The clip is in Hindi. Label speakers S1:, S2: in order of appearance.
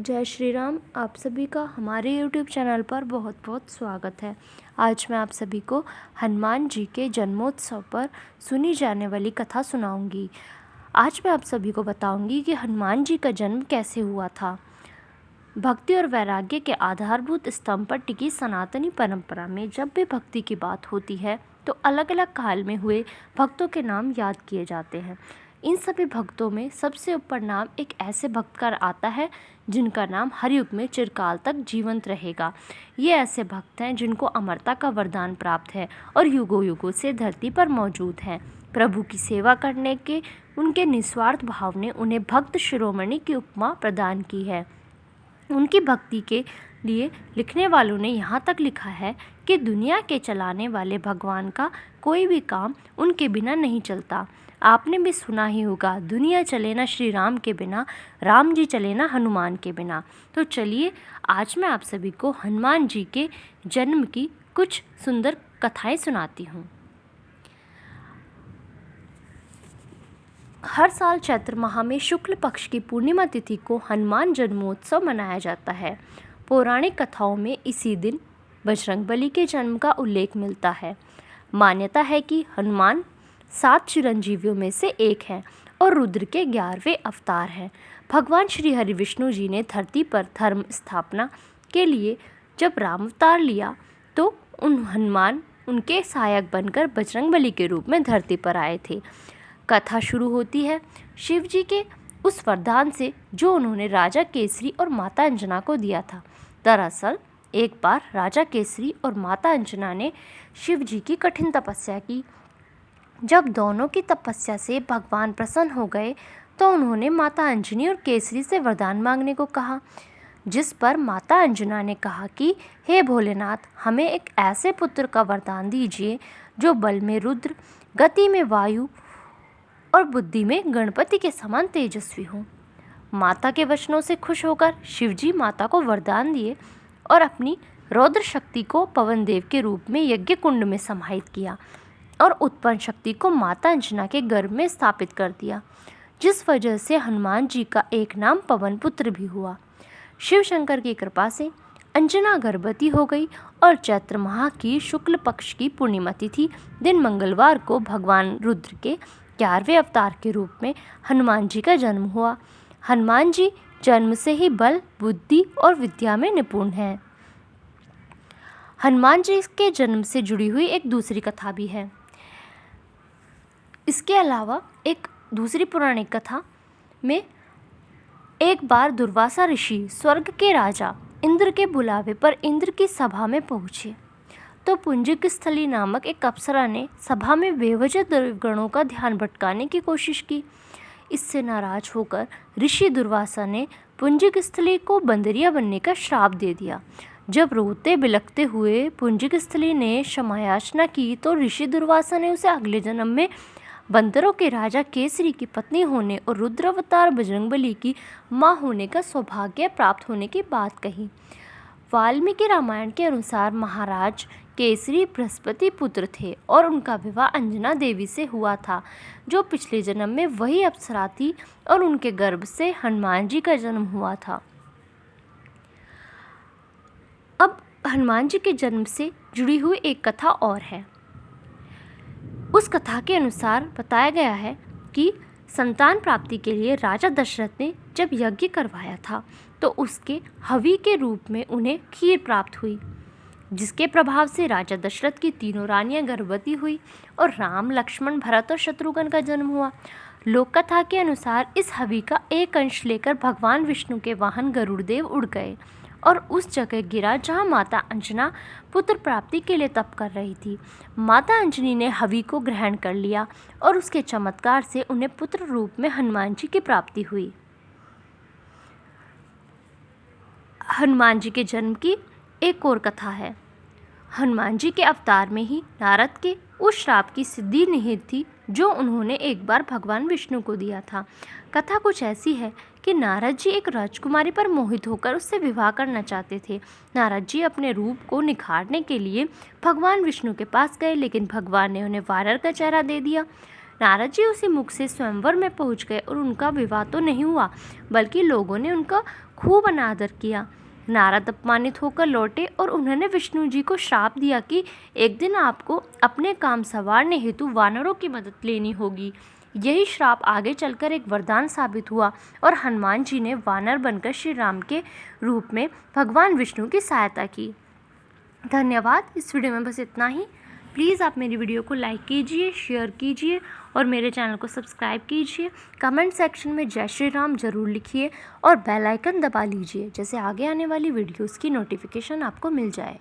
S1: जय श्री राम। आप सभी का हमारे YouTube चैनल पर बहुत बहुत स्वागत है। आज मैं आप सभी को हनुमान जी के जन्मोत्सव पर सुनी जाने वाली कथा सुनाऊंगी। आज मैं आप सभी को बताऊंगी कि हनुमान जी का जन्म कैसे हुआ था। भक्ति और वैराग्य के आधारभूत स्तंभ पर टिकी सनातनी परंपरा में जब भी भक्ति की बात होती है तो अलग अलग काल में हुए भक्तों के नाम याद किए जाते हैं। इन सभी भक्तों में सबसे ऊपर नाम एक ऐसे भक्त का आता है जिनका नाम हर युग में चिरकाल तक जीवंत रहेगा। ये ऐसे भक्त हैं जिनको अमरता का वरदान प्राप्त है और युगों युगों से धरती पर मौजूद हैं। प्रभु की सेवा करने के उनके निस्वार्थ भाव ने उन्हें भक्त शिरोमणि की उपमा प्रदान की है। उनकी भक्ति के लिए लिखने वालों ने यहाँ तक लिखा है कि दुनिया के चलाने वाले भगवान का कोई भी काम उनके बिना नहीं चलता। आपने भी सुना ही होगा, दुनिया चले ना श्री राम के बिना, राम जी चले ना हनुमान के बिना। तो चलिए आज मैं आप सभी को हनुमान जी के जन्म की कुछ सुंदर कथाएं सुनाती हूँ। हर साल चैत्र माह में शुक्ल पक्ष की पूर्णिमा तिथि को हनुमान जन्मोत्सव मनाया जाता है। पौराणिक कथाओं में इसी दिन बजरंगबली के जन्म का उल्लेख मिलता है। मान्यता है कि हनुमान 7 चिरंजीवियों में से एक हैं और रुद्र के 11वें अवतार हैं। भगवान श्री हरि विष्णु जी ने धरती पर धर्म स्थापना के लिए जब राम अवतार लिया तो हनुमान उनके सहायक बनकर बजरंगबली के रूप में धरती पर आए थे। कथा शुरू होती है शिव जी के उस वरदान से जो उन्होंने राजा केसरी और माता अंजना को दिया था। दरअसल एक बार राजा केसरी और माता अंजना ने शिव जी की कठिन तपस्या की। जब दोनों की तपस्या से भगवान प्रसन्न हो गए तो उन्होंने माता अंजनी और केसरी से वरदान मांगने को कहा, जिस पर माता अंजना ने कहा कि हे भोलेनाथ, हमें एक ऐसे पुत्र का वरदान दीजिए जो बल में रुद्र, गति में वायु और बुद्धि में गणपति के समान तेजस्वी हो। माता के वचनों से खुश होकर शिवजी माता को वरदान दिए और अपनी रौद्र शक्ति को पवन देव के रूप में यज्ञ कुंड में समाहित किया और उत्पन्न शक्ति को माता अंजना के गर्भ में स्थापित कर दिया, जिस वजह से हनुमान जी का एक नाम पवन पुत्र भी हुआ। शिव शंकर की कृपा से अंजना गर्भवती हो गई और चैत्र माह की शुक्ल पक्ष की पूर्णिमा तिथि दिन मंगलवार को भगवान रुद्र के 11वें अवतार के रूप में हनुमान जी का जन्म हुआ। हनुमान जी जन्म से ही बल, बुद्धि और विद्या में निपुण हैं। हनुमान जी के जन्म से जुड़ी हुई एक दूसरी कथा भी है। इसके अलावा एक दूसरी पौराणिक कथा में एक बार दुर्वासा ऋषि स्वर्ग के राजा इंद्र के बुलावे पर इंद्र की सभा में पहुँचे तो पुंजिक स्थली नामक एक अप्सरा ने सभा में बेवजह देवगणों का ध्यान भटकाने की कोशिश की। इससे नाराज होकर ऋषि दुर्वासा ने पुंजिक स्थली को बंदरिया बनने का श्राप दे दिया। जब रोते बिलखते हुए पुंजिक स्थली ने क्षमायाचना की तो ऋषि दुर्वासा ने उसे अगले जन्म में बंदरों के राजा केसरी की पत्नी होने और रुद्रावतार बजरंगबली की माँ होने का सौभाग्य प्राप्त होने की बात कही। वाल्मीकि रामायण के अनुसार महाराज केसरी बृहस्पति पुत्र थे और उनका विवाह अंजना देवी से हुआ था, जो पिछले जन्म में वही अप्सरा थी और उनके गर्भ से हनुमान जी का जन्म हुआ था। अब हनुमान जी के जन्म से जुड़ी हुई एक कथा और है। उस कथा के अनुसार बताया गया है कि संतान प्राप्ति के लिए राजा दशरथ ने जब यज्ञ करवाया था तो उसके हवि के रूप में उन्हें खीर प्राप्त हुई, जिसके प्रभाव से राजा दशरथ की तीनों रानियां गर्भवती हुई और राम, लक्ष्मण, भरत और शत्रुघ्न का जन्म हुआ। लोक कथा के अनुसार इस हवि का एक अंश लेकर भगवान विष्णु के वाहन गरुड़देव उड़ गए और उस जगह गिरा जहां माता अंजना पुत्र प्राप्ति के लिए तप कर रही थी। माता अंजनी ने हवि को ग्रहण कर लिया और उसके चमत्कार से उन्हें पुत्र रूप में हनुमान जी की प्राप्ति हुई। हनुमान जी के जन्म की एक और कथा है। हनुमान जी के अवतार में ही नारद के उस श्राप की सिद्धि निहित थी जो उन्होंने एक बार भगवान विष्णु को दिया था। कथा कुछ ऐसी है कि नारद जी एक राजकुमारी पर मोहित होकर उससे विवाह करना चाहते थे। नारद जी अपने रूप को निखारने के लिए भगवान विष्णु के पास गए, लेकिन भगवान ने उन्हें वानर का चेहरा दे दिया। नारद जी उसी मुख से स्वयंवर में पहुंच गए और उनका विवाह तो नहीं हुआ, बल्कि लोगों ने उनका खूब अनादर किया। नारद अपमानित होकर लौटे और उन्होंने विष्णु जी को श्राप दिया कि एक दिन आपको अपने काम संवारने हेतु वानरों की मदद लेनी होगी। यही श्राप आगे चलकर एक वरदान साबित हुआ और हनुमान जी ने वानर बनकर श्री राम के रूप में भगवान विष्णु की सहायता की। धन्यवाद। इस वीडियो में बस इतना ही। प्लीज़ आप मेरी वीडियो को लाइक कीजिए, शेयर कीजिए और मेरे चैनल को सब्सक्राइब कीजिए। कमेंट सेक्शन में जय श्री राम ज़रूर लिखिए और बेल आइकन दबा लीजिए, जैसे आगे आने वाली वीडियोस की नोटिफिकेशन आपको मिल जाए।